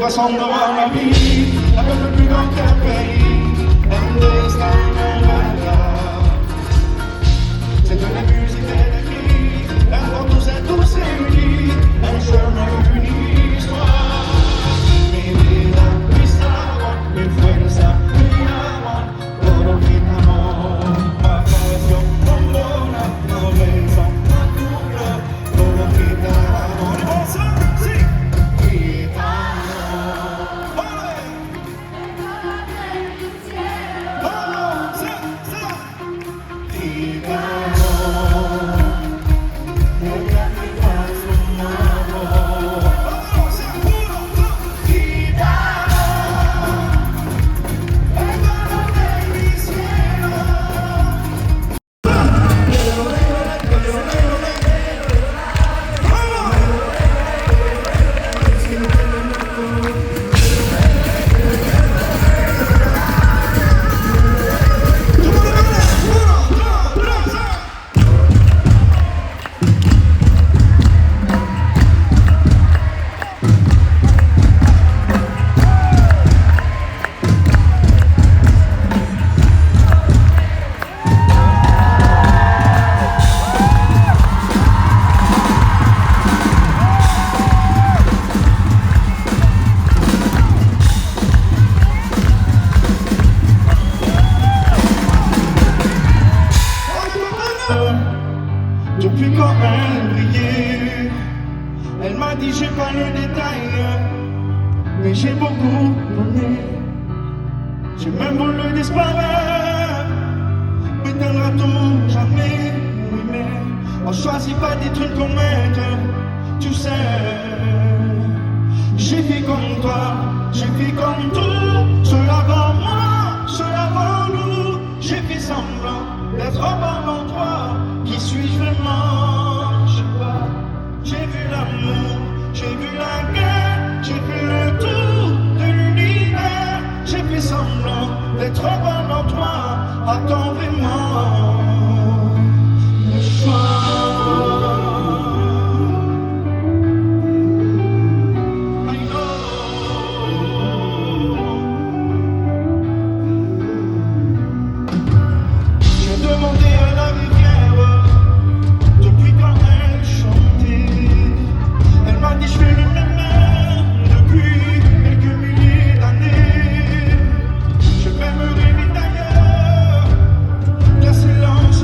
Ressemble à ma vie, avec le plus grand pays. And there's no c'est de la musique et des cris, un pour tous et tous est unis, un chemin, une histoire. Mi vida, mis amor, mi fuerza, mi amor, todo mi amor. Ma pasión, condona, nobleza, natura, todo mi amor. Sí, mi amor. ¡Ole! ¡Oh, sí, sí! Mi amor. Depuis quand elle brillait, elle m'a dit j'ai pas le détail, mais j'ai beaucoup donné. J'ai même voulu disparaître, mais t'aimeras tout jamais. Oui, mais on choisit pas d'être une comète, tu sais. J'ai fait comme toi, j'ai fait comme tout, ceux avant moi, ceux avant nous. J'ai fait semblant d'être avant toi. Qui suis-je vraiment? Je sais pas. J'ai vu l'amour, j'ai vu la guerre, j'ai vu le tour de l'univers. J'ai fait semblant d'être avant toi. Attends vraiment le choix. Silence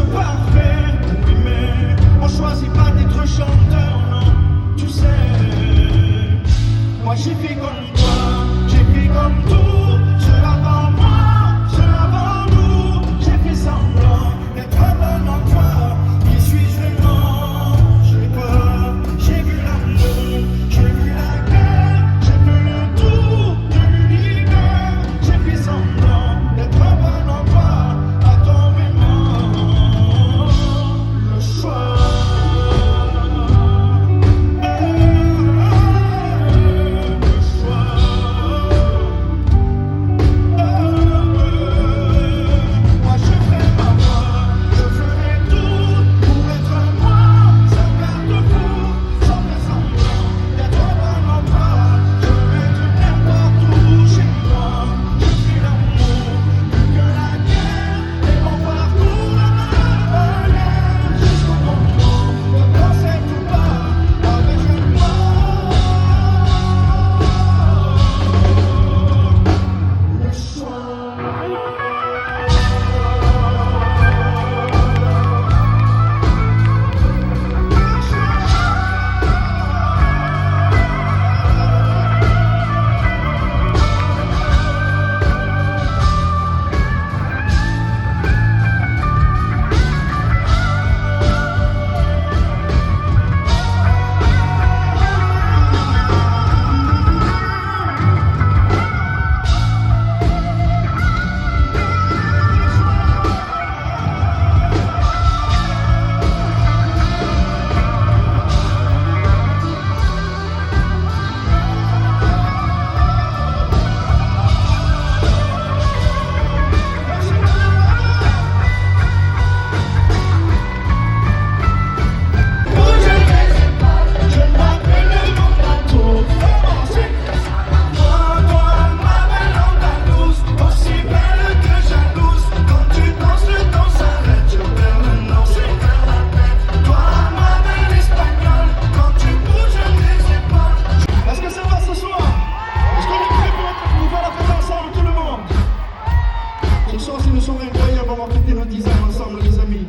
nos 10 ans ensemble, les amis.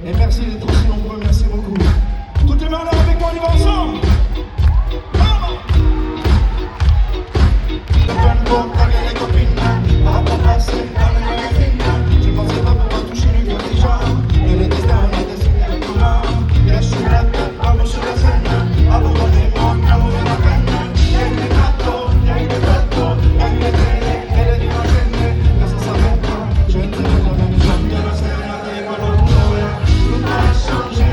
Et merci d'être aussi nombreux, merci beaucoup. Toutes les mains là avec moi, on y va ensemble. Le fun pour parler les copines, à passer dans les magazines. Je pensais pas pouvoir toucher le cœur des gens. Et le destin on a décidé le comment. Et là je suis la tête, vamos sur la scène. Abandonnez-moi, l'amour et la peine. Y'a eu des bateaux, y'a eu des bateaux. Y'a eu des télé, elle est imaginée. Mais ça s'arrête pas, je ne te redonne jamais de la scène. Et voilà, tout a changé.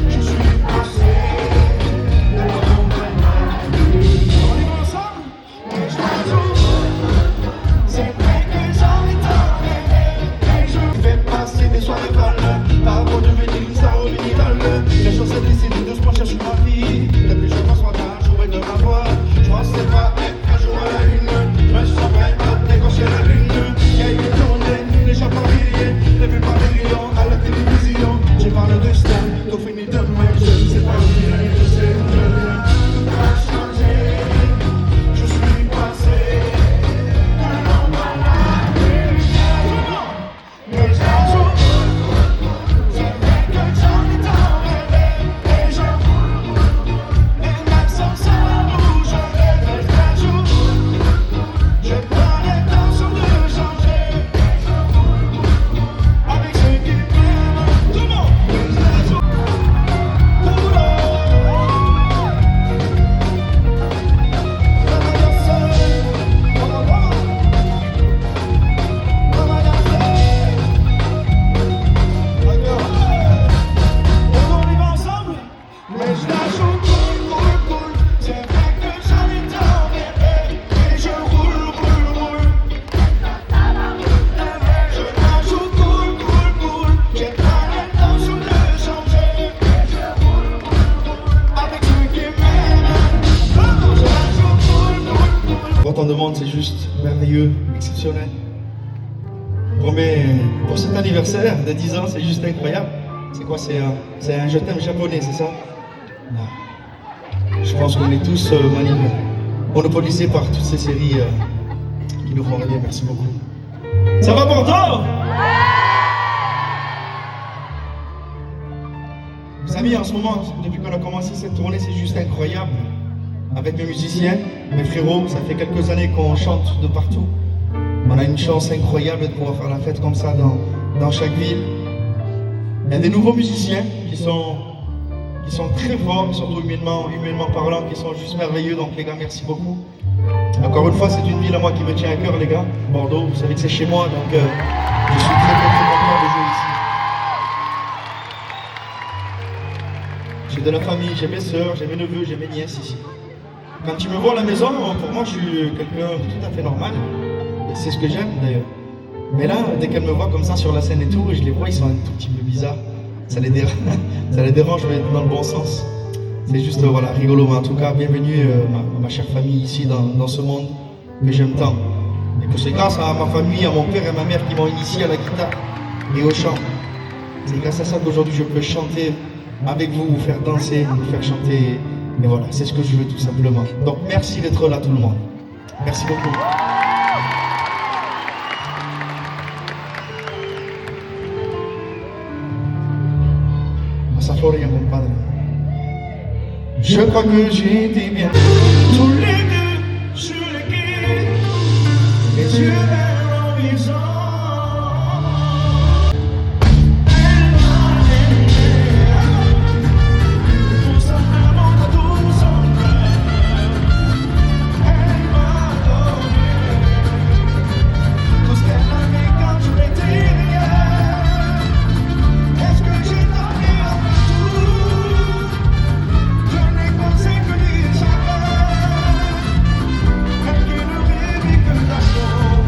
Je suis passé de la bombe. On y va ensemble? Et je t'ajoute. C'est vrai que j'en ai tant rêvé. Et je vais passer des soirées folles. Pas pour devenir une star ou une idole. Les choses se décident doucement, je cherche ma vie. Depuis je m'assois d'un jour et de ma voix. Je pensais pas être un jour à la une. Je me sens prêt à décrocher la lune. Il y a eu des tournées, les gens par milliers. Les vues par millions à la télévision. J'ai parlé de destin, tout finit demain. Je ne sais pas où il est, je sais où je viens. Tout a changé, je suis passé. Et j'ajoute, c'est vrai que j'en ai tant rêvé. Et je et même sans savoir où je vais. Et j'ajoute, j'ai pas l'intention de changer. Avec ceux qui m'aiment, tout le monde. Et j'ajoute, on y va ensemble. Mais je la joue cool. C'est vrai que j'en ai tant rêvé. Et je roule. Je la joue cool. J'ai pas l'intention de changer. Avec ceux qui m'aiment. Je la joue cool. Quand on demande, c'est juste merveilleux, exceptionnel. Pour cet anniversaire de 10 ans, c'est juste incroyable. C'est quoi? C'est un je t'aime japonais, c'est ça? Non. Je pense qu'on est tous monopolisés par toutes ces séries qui nous font rêver. Merci beaucoup. Ça va Bordeaux? Mes amis, en ce moment, depuis qu'on a commencé cette tournée, c'est juste incroyable. Avec mes musiciens, mes frérots, ça fait quelques années qu'on chante de partout. On a une chance incroyable de pouvoir faire la fête comme ça dans chaque ville. Il y a des nouveaux musiciens qui sont très forts, surtout humainement parlant, qui sont juste merveilleux. Donc les gars, merci beaucoup. Encore une fois, c'est une ville à moi qui me tient à cœur, les gars. Bordeaux, vous savez que c'est chez moi, donc je suis très content de jouer ici. J'ai de la famille, j'ai mes soeurs, j'ai mes neveux, j'ai mes nièces ici. Quand tu me vois à la maison, pour moi, je suis quelqu'un de tout à fait normal. C'est ce que j'aime d'ailleurs. Mais là, dès qu'elles me voient comme ça sur la scène et tout, je les vois, ils sont un tout petit peu bizarres. Ça les dérange, mais dans le bon sens. C'est juste, voilà, rigolo. Mais en tout cas, bienvenue ma chère famille ici dans ce monde que j'aime tant. Et que c'est grâce à ma famille, à mon père et à ma mère qui m'ont initié à la guitare et au chant. C'est grâce à ça qu'aujourd'hui je peux chanter avec vous, vous faire danser, vous faire chanter. Et voilà, c'est ce que je veux tout simplement. Donc merci d'être là tout le monde. Merci beaucoup. Je crois que j'ai été bien. Tous les deux sur le quai, les yeux vers l'horizon. Tout simplement de tout son cœur. Elle m'a donné tout ce qu'elle avait quand je l'étais rien. Est-ce que j'ai donné un tout? Je n'ai pensé que des chagrins. Elle qui ne rêvait que d'amour.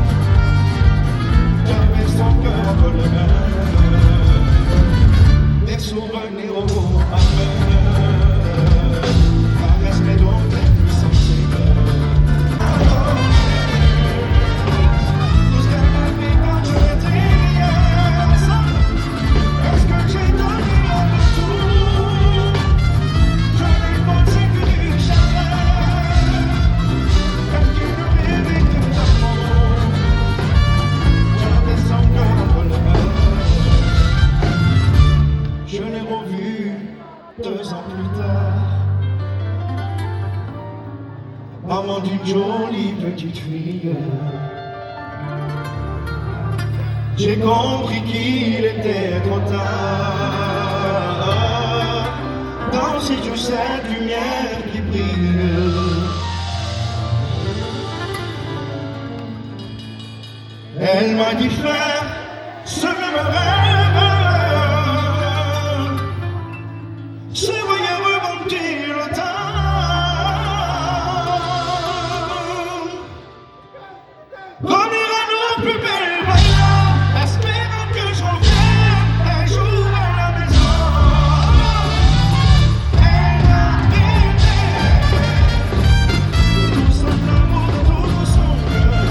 2 ans plus tard, maman d'une jolie petite fille, j'ai compris qu'il était trop tard. Dans ses yeux cette lumière qui brille, elle m'a dit frère, ce même rêve, je voyais remonter le temps. Revenir à nos plus belles valeurs, espérant que je revienne un jour à la maison. Elle m'a aimé, tout son amour, tout son cœur.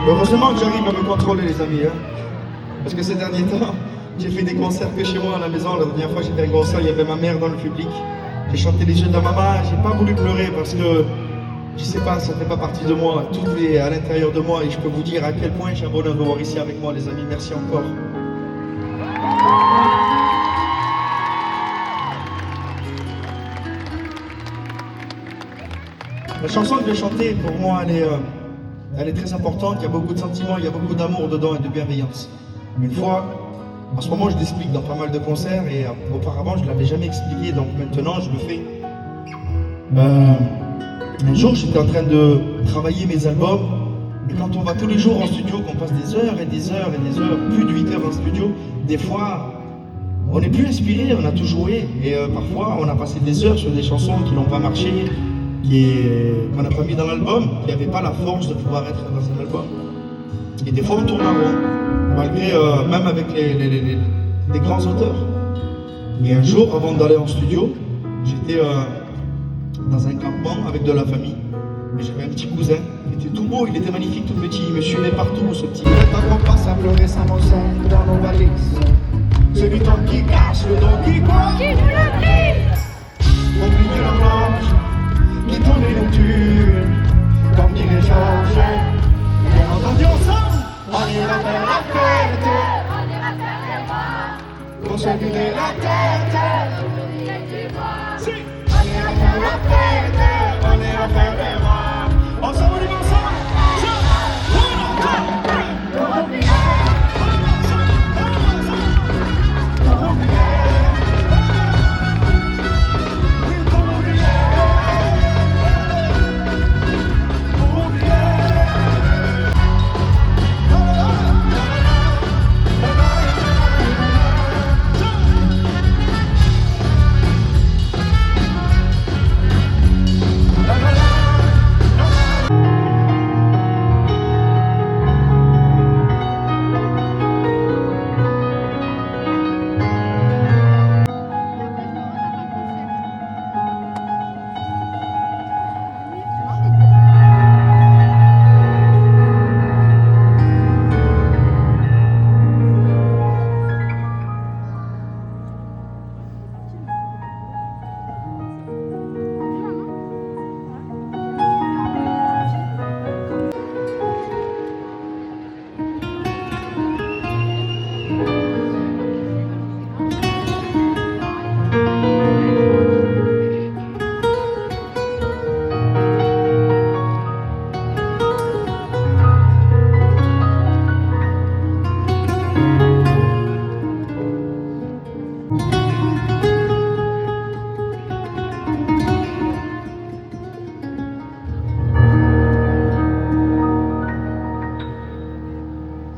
Heureusement que j'arrive à me contrôler, les amis, hein. Parce que ces derniers temps, j'ai fait des concerts que chez moi à la maison. La dernière fois, j'ai fait un concert, il y avait ma mère dans le public. J'ai chanté les jeux de la maman, j'ai pas voulu pleurer parce que, je sais pas, ça fait pas partie de moi. Tout est à l'intérieur de moi et je peux vous dire à quel point j'ai un bonheur de vous voir ici avec moi, les amis. Merci encore. La chanson que je vais chanter, pour moi, elle est très importante. Il y a beaucoup de sentiments, il y a beaucoup d'amour dedans et de bienveillance. Une fois, en ce moment, je l'explique dans pas mal de concerts et auparavant, je ne l'avais jamais expliqué, donc maintenant, je le fais. Un jour, j'étais en train de travailler mes albums, et quand on va tous les jours en studio, qu'on passe des heures et des heures et des heures, plus de 8 heures en studio, des fois, on n'est plus inspiré, on a tout joué, et parfois, on a passé des heures sur des chansons qui n'ont pas marché, qu'on n'a pas mis dans l'album, qui n'avaient pas la force de pouvoir être dans un album. Et des fois, on tourne en rond, malgré, même avec les grands auteurs. Et un jour, avant d'aller en studio, j'étais dans un campement avec de la famille. Mais j'avais un petit cousin, il était tout beau, il était magnifique, tout petit, il me suivait partout, ce petit. Le temps qu'on passe à pleurer sans mon dans nos valises. C'est du temps qui cache, le temps qui quoi qui nous le brise. Oubliez la marche, qui tourne les nocturnes, comme dirait Georges. Bien entendu ensemble, on ira faire la fête. On ira faire les rois, pour s'allumer la tête. Si. On ira faire la fête, on ira faire les rois. Ensemble, on y va ensemble.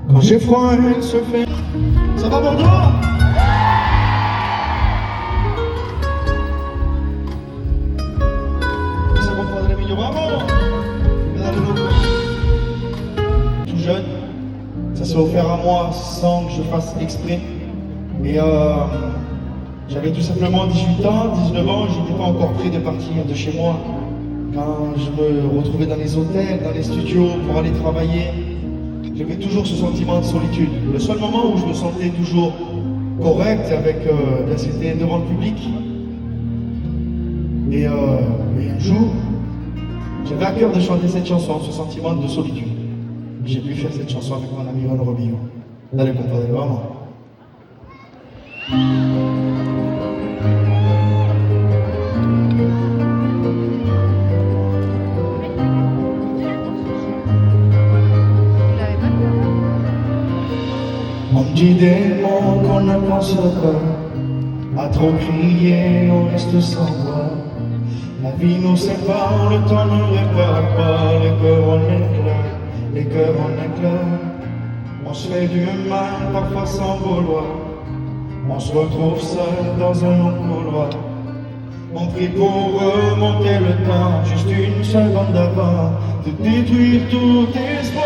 Quand j'ai froid, elle se fait. Ça va Bordeaux? Ça comprend les millions, bravo! Tout jeune, ça s'est offert à moi sans que je fasse exprès. Et j'avais tout simplement 18 ans, 19 ans, je n'étais pas encore prêt de partir de chez moi. Quand je me retrouvais dans les hôtels, dans les studios pour aller travailler, j'avais toujours ce sentiment de solitude. Le seul moment où je me sentais toujours correct c'était devant le public. Et un jour, j'avais à cœur de chanter cette chanson, ce sentiment de solitude. J'ai pu faire cette chanson avec mon ami Ron Robillon. Vous allez comprendre vraiment. On me dit des mots qu'on ne pense pas, à trop crier on reste sans voix. La vie nous sépare, le temps ne répare pas, les cœurs en éclat, les cœurs en éclat. On se fait du mal, parfois sans vouloir, on se retrouve seul dans un long couloir. On prie pour remonter le temps, juste une seconde avant de détruire tout espoir.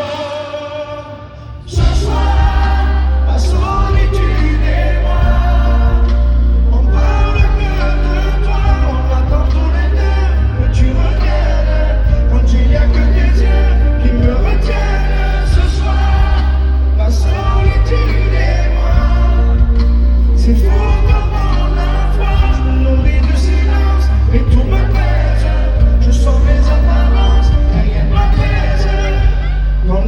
Quand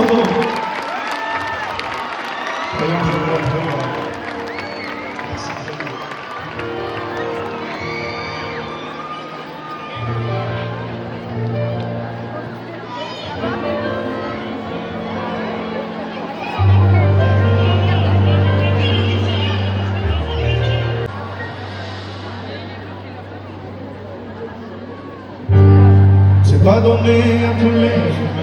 bravo. Voyons, je vois, voyons. Merci, Xavier. C'est pas donné à tous les humains